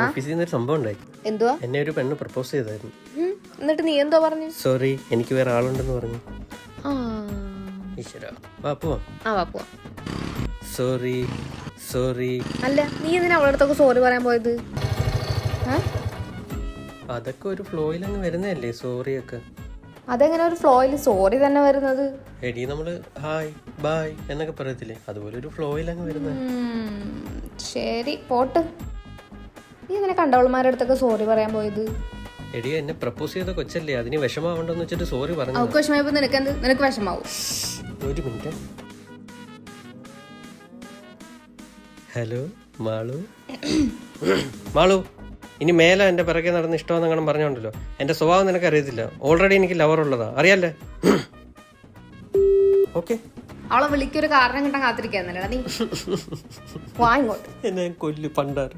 ഓഫീസിൽ നിന്ന് ഒരു സംഭവം ഉണ്ടായി. എന്തുവാ? എന്നെ ഒരു പെണ്ണ് പ്രപ്പോസ് ചെയ്തായിരുന്നു. എന്നിട്ട് നീ എന്തോ പറഞ്ഞു? സോറി, എനിക്ക് വേറെ ആളുണ്ടെന്ന് പറഞ്ഞു. ഈശ്വരാ, വാ പോവാം. വാ പോവാം. Sorry sorry. അല്ല, നീ എന്തിനാ അവളുടെ അടുത്തൊക്കെ സോറി പറയാൻ പോയത്? അതൊക്കെ ഒരു ഫ്ലോയിൽ അങ്ങ് വരുന്നതല്ലേ സോറി ഒക്കെ. അതെങ്ങനെ ഒരു ഫ്ലോയിൽ സോറി തന്നെ വരുന്നത്? എടി നമ്മള് ഹായ് ബൈ എന്നൊക്കെ പറയത്തില്ലേ, അതുപോലെ ഒരു ഫ്ലോയിൽ അങ്ങ് വരുന്നത്. ശരി പോട്ട്. നീ എന്തിനാ കണ്ടവൾമാരുടെ അടുത്തൊക്കെ സോറി പറയാൻ പോയത്? എടി എന്നെ പ്രപ്പോസ് ചെയ്ത കൊച്ചല്ലേ, അതിന് വിഷമാവണ്ടെന്ന് വെച്ചിട്ട് സോറി പറഞ്ഞു. അവൾക്ക് വിഷമായപ്പോ നിനക്ക് വിഷമാവും. ഒരു മിനിറ്റ്. ഹലോ മാളു. മാളു, ഇനി മേലെ എന്റെ പിറകെ നടന്ന് ഇഷ്ടമെന്ന് അങ്ങനെ പറഞ്ഞോണ്ടല്ലോ. എന്റെ സ്വഭാവം നിനക്ക് അറിയത്തില്ല. ഓൾറെഡി എനിക്ക് ലവർ ഉള്ളതാ, അറിയാല്ലേ? ഓക്കെ, അവളെ വിളിക്കൊരു കാരണം കിട്ടാൻ കാത്തിരിക്കാന്നല്ലേടാ നീ. വാ ഇങ്ങോട്ട്. എന്നെ കൊല്ലു പണ്ടാറ്.